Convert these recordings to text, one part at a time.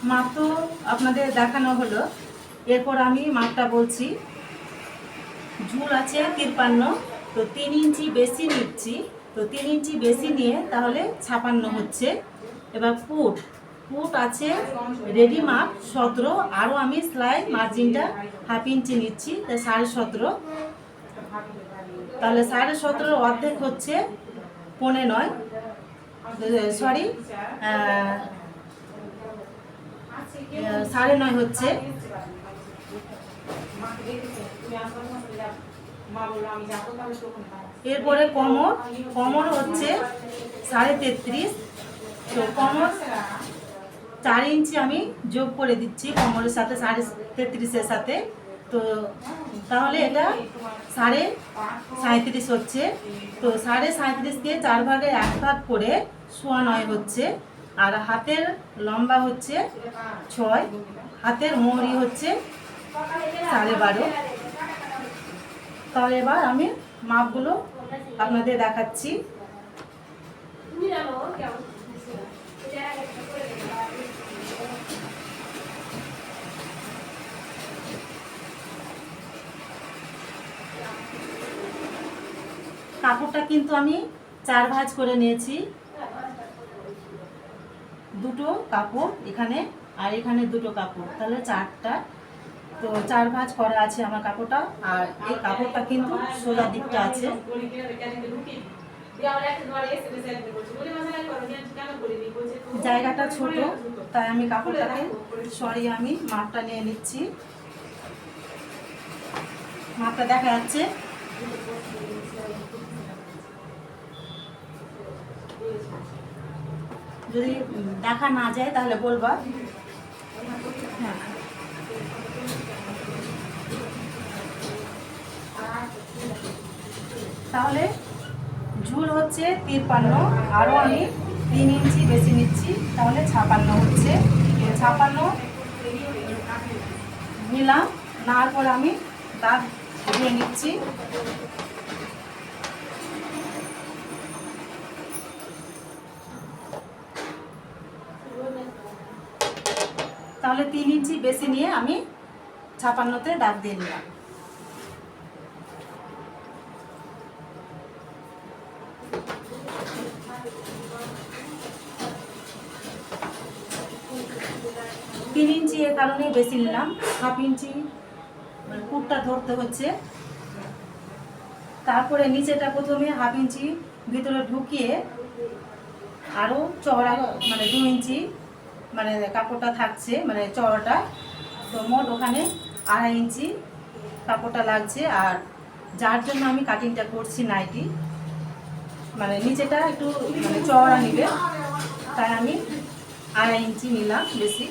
মাপ তো আপনাদের দেখানো হলো, এরপর আমি মাপটা বলছি। ঝুল আছে 53, তো 3 ইঞ্চি বেশি নিচ্ছি, তো 3 ইঞ্চি বেশি নিয়ে তাহলে 56 হচ্ছে। এবার পুট আছে রেডি মাপ 17, আরও আমি সেলাই মার্জিনটা হাফ ইঞ্চি নিচ্ছি, তাই 17.5। তাহলে 17.5 অর্ধেক হচ্ছে 9.5, সরি 9.5 হচ্ছে। এরপরে কোমর হচ্ছে 33.5, তো কোমর 4 ইঞ্চি আমি যোগ করে দিচ্ছি কোমরের সাথে 33.5-এর সাথে, তো তাহলে এটা 37.5 হচ্ছে। তো 37.5-কে 4 ভাগে 1 ভাগ করে 9.25 হচ্ছে। আর হাতের লম্বা হচ্ছে 6, হাতের মোহরি হচ্ছে 12.5। তাহলে এবার আমি মাপগুলো আপনাদের দেখাচ্ছি। কাপড়টা কিন্তু আমি 4 ভাঁজ করে নিয়েছি, দুটো কাপড় এখানে আর এখানে দুটো কাপড়, তাহলে 4টা, তো 4 ভাঁজ করা আছে আমার কাপড়টা। আর এই কাপড়টা কিন্তু সোজা দিকটা আছে, জায়গাটা ছোট, তাই আমি কাপড়টাকে সরিয়ে আমি মাপটা নিয়ে নিচ্ছি। মাপটা দেখা যাচ্ছে, যদি দেখা না যায় তাহলে বলবা। হ্যাঁ, তাহলে ঝুল হচ্ছে 53, আরও আমি 3 ইঞ্চি বেশি নিচ্ছি, তাহলে 56 হচ্ছে। 56 নিলাম, নেওয়ার পর আমি দাগ দিয়ে নিচ্ছি। তাহলে 3 ইঞ্চি বেশি নিয়ে আমি 56-তে দাগ দিয়ে নিলাম। তিন ইঞ্চি এর কারণে বেশি নিলাম, হাফ ইঞ্চি কুটটা ধরতে হচ্ছে। তারপরে নিচেটা প্রথমে হাফ ইঞ্চি ভিতরে ঢুকিয়ে আরও চওড়া, মানে 2 ইঞ্চি মানে কাপড়টা থাকছে, মানে চওড়াটা, তো মোট ওখানে 2.5 ইঞ্চি কাপড়টা লাগছে। আর যার জন্য আমি কাটিংটা করছি নাইটি, মানে নিচেটা একটু মানে চওড়া নিবে, তাই আমি 2.5 ইঞ্চি নিলাম বেশি,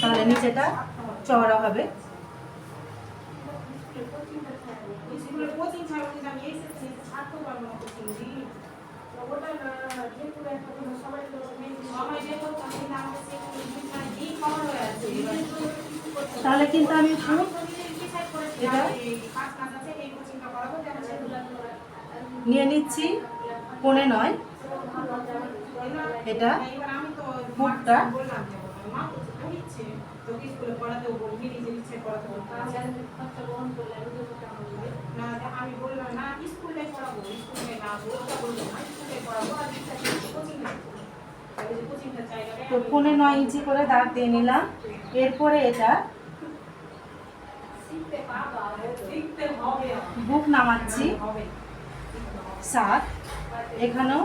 তাহলে নিচেটা চওড়া হবে। তাহলে কিন্তু আমি এটা নিয়ে নিচ্ছি 9.5, এটা ফুটটা। তো 9.5 ইঞ্চি করে দাগ দিয়ে নিলাম। এরপরে এটা বুক নামাচ্ছি 7, এখানেও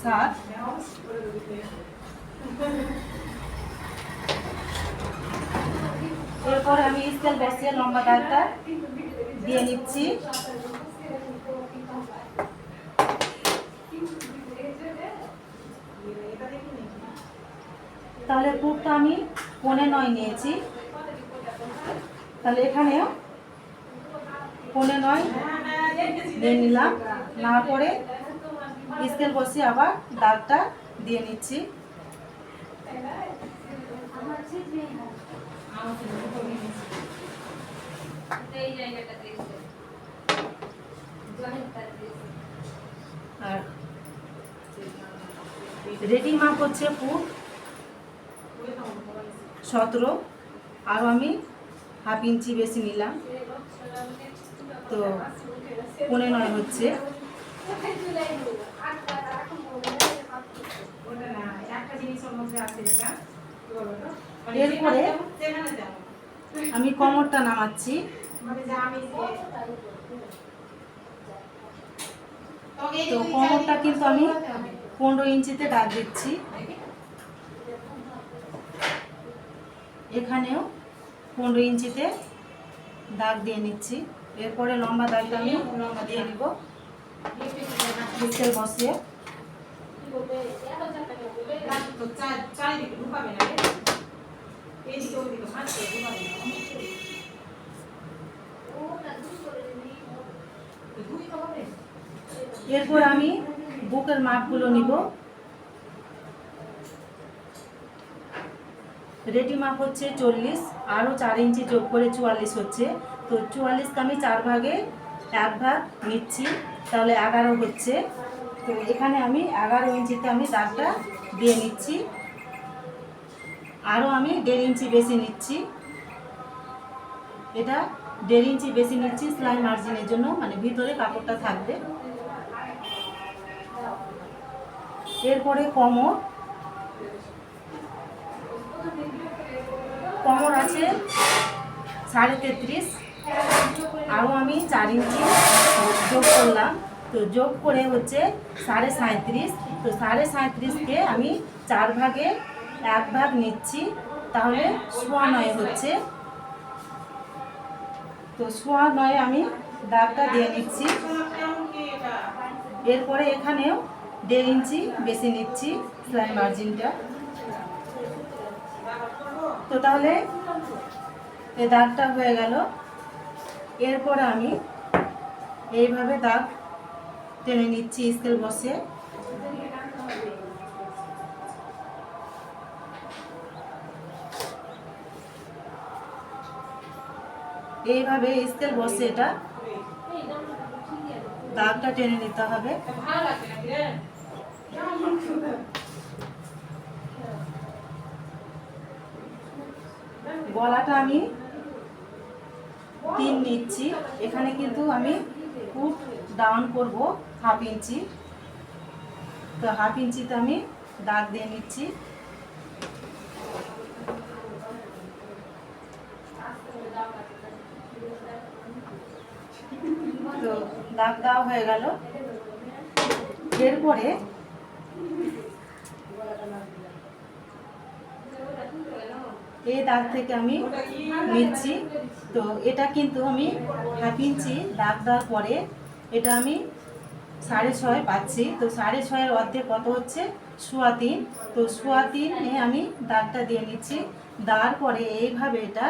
7। এরপরে আমি স্কেল বসিয়ে লম্বা দাগটা দিয়ে নিচ্ছি। তাহলে বুকটা আমি 9.5 নিয়েছি, তাহলে এখানেও 9.5 দিয়ে নিলাম। নেওয়ার পরে স্কেল বসিয়ে আবার দাগটা দিয়ে নিচ্ছি। আর রেডি মাপ হচ্ছে ফুট 17, আরও আমি হাফ ইঞ্চি বেশি নিলাম, তো 9.5 হচ্ছে। এরপরে আমি কোমরটা নামাচ্ছি। তো কোমরটা কিন্তু আমি 15 ইঞ্চিতে দাগ দিচ্ছি, এখানেও 15 ইঞ্চিতে দাগ দিয়ে নিচ্ছি। এরপরে লম্বা দাগটা আমি দিয়ে নিব স্কেল বসিয়ে। এরপর আমি বুকের মাপগুলো নিব। রেডি মাপ হচ্ছে 40, আরও 4 ইঞ্চি যোগ করে 44 হচ্ছে। তো 44কে আমি 4 ভাগে 1 ভাগ নিচ্ছি, তাহলে 11 হচ্ছে। তো এখানে আমি 11 ইঞ্চিতে আমি দাগটা দিয়ে নিচ্ছি, আরও আমি 1.5 ইঞ্চি বেশি নিচ্ছি। এটা 1.5 ইঞ্চি বেশি নিচ্ছি সেলাই মার্জিনের জন্য, মানে ভিতরে কাপড়টা থাকবে। এরপরে কোমর আছে 33.5, আরও আমি 4 ইঞ্চি যোগ করলাম। তো যোগ করে হচ্ছে 37.5। তো 37.5কে আমি 4 ভাগে 1 ভাগ নিচ্ছি, তাহলে 9.25 হচ্ছে। তো 9.25 আমি দাগটা দিয়ে নিচ্ছি। এরপরে এখানেও 1.5 ইঞ্চি বেশি নিচ্ছি সেলাই মার্জিনটা। তো তাহলে এই দাগটা হয়ে গেল। এরপরে আমি এইভাবে দাগ টেনে নিচ্ছি স্কেল বসে। এইভাবে স্কেল বসে এটা দাগটা টেনে নিতে হবে। গলাটা আমি 3 নিচ্ছি, এখানে কিন্তু আমি ফুট ডাউন করব হাফ ইঞ্চি। তো হাফ ইঞ্চিতে আমি দাগ দিয়ে নিচ্ছি। তো দাগ দেওয়া হয়ে গেল। এরপরে এই দাগ থেকে আমি নিচ্ছি। তো এটা কিন্তু আমি হাফ ইঞ্চি দাগ দেওয়ার পরে এটা আমি 6.5 পাচ্ছি। তো 6.5 অর্ধেক কত হচ্ছে 3.25। তো 3.25 আমি দাগটা দিয়ে নিচ্ছি। দেওয়ার পরে এইভাবে এটা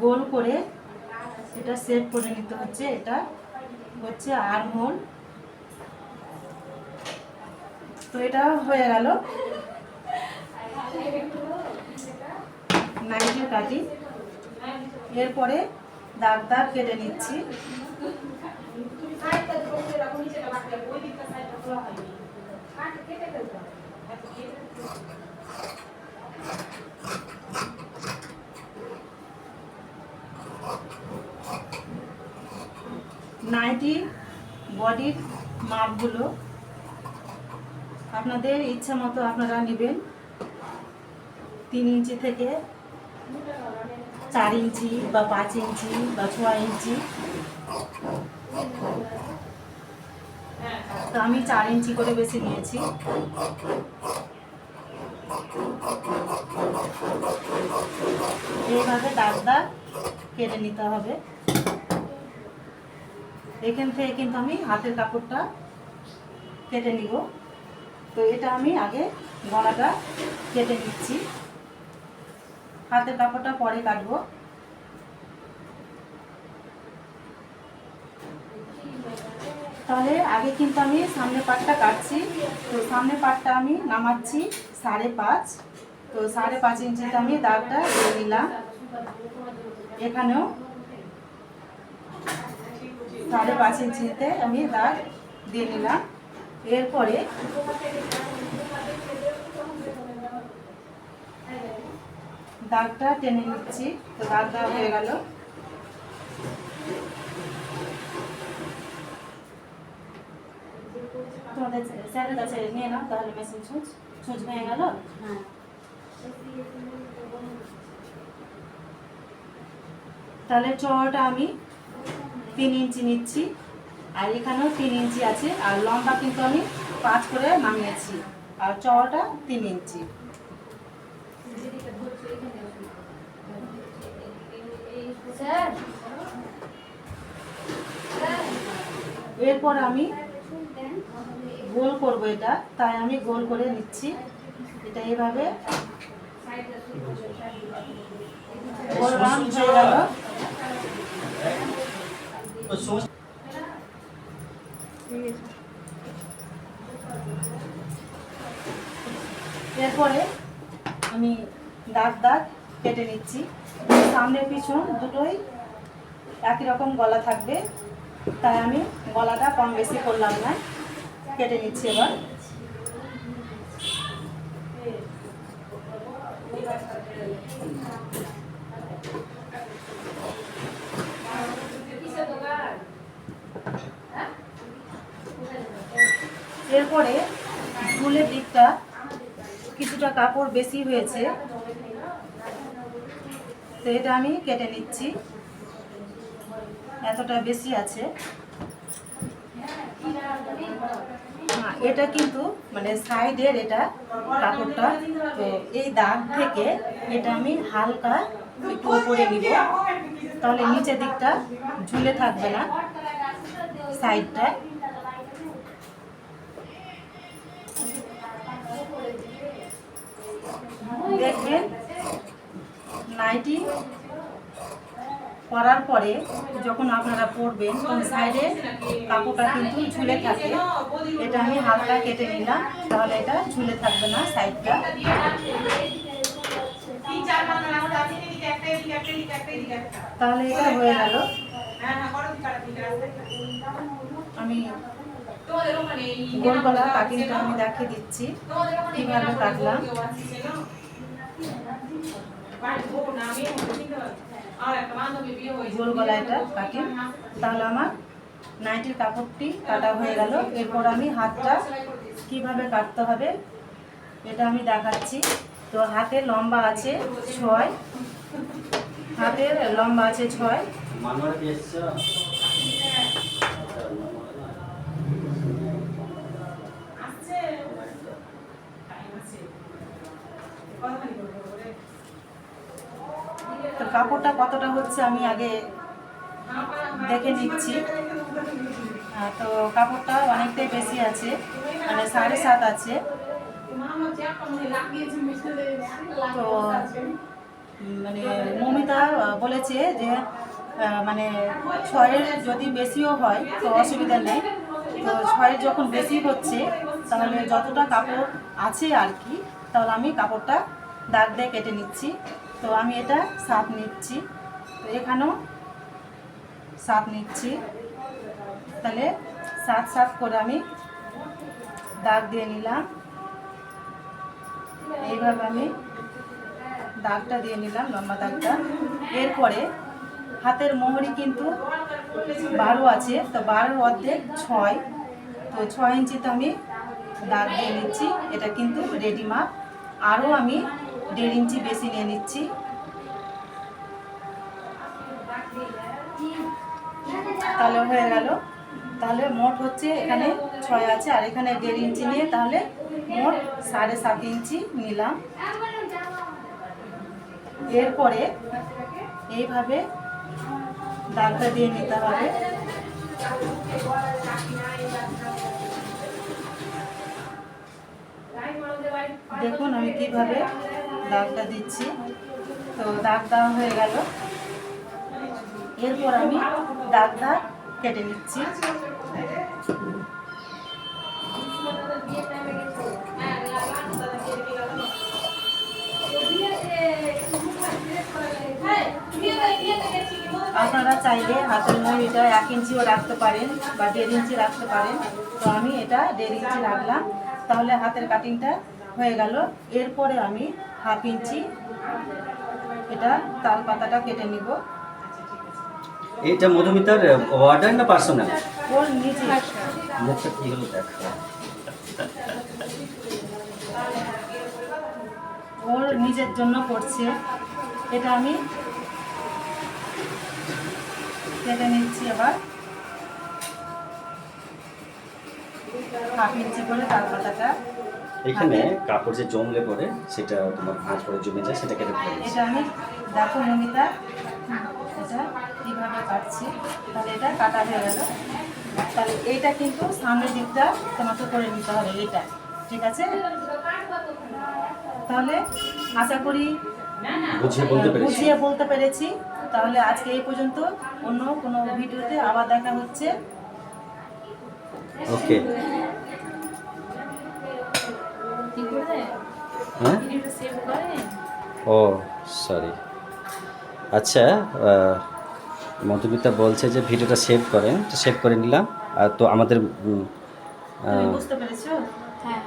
গোল করে এটা সেট করে নিতে হচ্ছে। এটা হচ্ছে আর্মহোল। তো এটা হয়ে গেল নাইটির কাটিং। এরপরে দাগ কেটে নিচ্ছি। নাইটি বডির মাপগুলো আপনাদের ইচ্ছা মতো আপনারা নেবেন। 3 ইঞ্চি থেকে 4 ইঞ্চি বা 5 ইঞ্চি বা 6 ইঞ্চি। তো আমি 4 ইঞ্চি করে বেশি নিয়েছি। এইভাবে দাগ কেটে নিতে হবে। এখান থেকে কিন্তু আমি হাতের কাপড়টা কেটে নিব। তো এটা আমি আগে গলাটা কেটে নিচ্ছি, হাতের কাপড়টা পরে কাটবো। তাহলে আগে কিন্তু আমি সামনের পাটটা কাটছি। তো সামনের পাটটা আমি নামাচ্ছি 5.5। তো 5.5 ইঞ্চিতে আমি দাগটা দিয়ে নিলাম। এখানেও 5.5 ইঞ্চিতে আমি দাগ দিয়ে নিলাম। এরপরে দাগটা টেনে নিচ্ছি। তো দাগ দেওয়া হয়ে গেল। তোমাদের স্যারের কাছে নিয়ে নাও, তাহলে মেশিন ছুঁচ হয়ে গেল। হ্যাঁ, তাহলে চওড়াটা আমি 3 ইঞ্চি নিচ্ছি, আর এখানেও 3 ইঞ্চি আছে, আর লম্বা কিন্তু আমি 5 করে নামিয়েছি, আর চওড়াটা 3 ইঞ্চি। এরপর আমি গোল করব এটা, তাই আমি গোল করে নিচ্ছি। এটা এইভাবে গোল রাউন্ড হয়ে গেল। এরপরে আমি দাগ কেটে নিচ্ছি। সামনে পিছন দুটোই একই রকম গলা থাকবে, তাই আমি গলাটা কম বেশি করলাম না, কেটে নিচ্ছি। এবার এরপরে ঝুলের দিকটা কিছুটা কাপড় বেশি হয়েছে, তো এটা আমি কেটে নিচ্ছি। এতটা বেশি আছে। এটা কিন্তু মানে সাইডের এটা কাপড়টা, তো এই দাগ থেকে এটা আমি হালকা একটু উপরে নিব, তাহলে নিচের দিকটা ঝুলে থাকবে না সাইডটায়। দেখবেন নাইটি পরার পরে যখন আপনারা পরবেন তখন সাইডে কাপড়টা কিন্তু ঝুলে থাকে। এটা আমি হালকা কেটে নিলাম, তাহলে এটা ঝুলে থাকবে না সাইডটা। তাহলে এটা হয়ে গেল। আমি গোল গলা কাটিংটা আমি দেখিয়ে দিচ্ছি কিভাবে কাটলাম। গোল গলা এটা কাটি, তাহলে আমার নাইটির কাপড়টি কাটা হয়ে গেল। এরপর আমি হাতটা কিভাবে কাটতে হবে এটা আমি দেখাচ্ছি। তো হাতের লম্বা আছে 6, হাতের লম্বা আছে 6। তো কাপড়টা কতটা হচ্ছে আমি আগে দেখে নিচ্ছি। তো কাপড়টা অনেকটাই বেশি আছে, মানে 7.5 আছে। তো মানে মমিতা বলেছে যে মানে 6-এর যদি বেশিও হয় তো অসুবিধা নেই। তো 6-এর যখন বেশি হচ্ছে তাহলে যতটা কাপড় আছে আর কি, তাহলে আমি কাপড়টা দাগ দিয়ে কেটে নিচ্ছি। তো আমি এটা 7 নিচ্ছি, তো এখানেও 7 নিচ্ছি। তাহলে 7 করে আমি দাগ দিয়ে নিলাম। এইভাবে আমি দাগটা দিয়ে নিলাম, লম্বা দাগটা। এরপরে হাতের মোহরি কিন্তু 12 আছে, তো 12-এর অর্ধেক 6, তো 6 ইঞ্চিতে আমি দাগ দিয়ে নিচ্ছি। এটা কিন্তু রেডি মাপ, আরও আমি 1.5 ইঞ্চি বেশি নিয়ে নিচ্ছি। তাহলে হয়ে গেল। তাহলে মোট হচ্ছে এখানে 6 আছে, আর এখানে 1.5 ইঞ্চি নিয়ে তাহলে মোট 7.5 ইঞ্চি নিলাম। এরপরে এইভাবে দাগটা দিয়ে নিতে হবে। দেখুন আমি কিভাবে দাগটা দিচ্ছি। তো দাগ দেওয়া হয়ে গেল। এরপর আমি দাগটা কেটে নিচ্ছি। আপনারা চাইলে হাতের ময়ূরটা 1 ইঞ্চিও রাখতে পারেন বা 1.5 ইঞ্চি রাখতে পারেন। তো আমি এটা 1.5 ইঞ্চি রাখলাম, তাহলে হাতের কাটিংটা হয়ে গেল। এরপরে আমি 1/2 ইঞ্চি এটা তাল পাতাটা কেটে নিব। এটা মধুমিতার অর্ডার না পার্সোনাল? ওর নিচে মুখটা কি হলো দেখো। ওর নিজের জন্য করছে। এটা আমি কেটে নিচ্ছি। এবার 1/2 ইঞ্চি করে তাল পাতাটা এখানে কাপড় যে জমলে পরে সেটা তোমার ভাঁজ করে জমে যায়, সেটা কেটে ফেলে দিচ্ছি। এটা আমি দেখো মমিতা এটা কীভাবে কাটছি। তাহলে এটা কাটা হয়ে গেল। তাহলে এইটা কিন্তু সামনের দিকটা তোমাকে করে নিতে হবে, এইটা ঠিক আছে? তাহলে আশা করি বুঝিয়ে বলতে পেরেছি। তাহলে আজকে এই পর্যন্ত, অন্য কোনো ভিডিওতে আবার দেখা হচ্ছে। ওকে। হ্যাঁ, ও সরি। আচ্ছা, মধুমিতা বলছে যে ভিডিওটা সেভ করেন, তো সেভ করে নিলাম। আর তো আমাদের তুমি বুঝতে পেরেছো? হ্যাঁ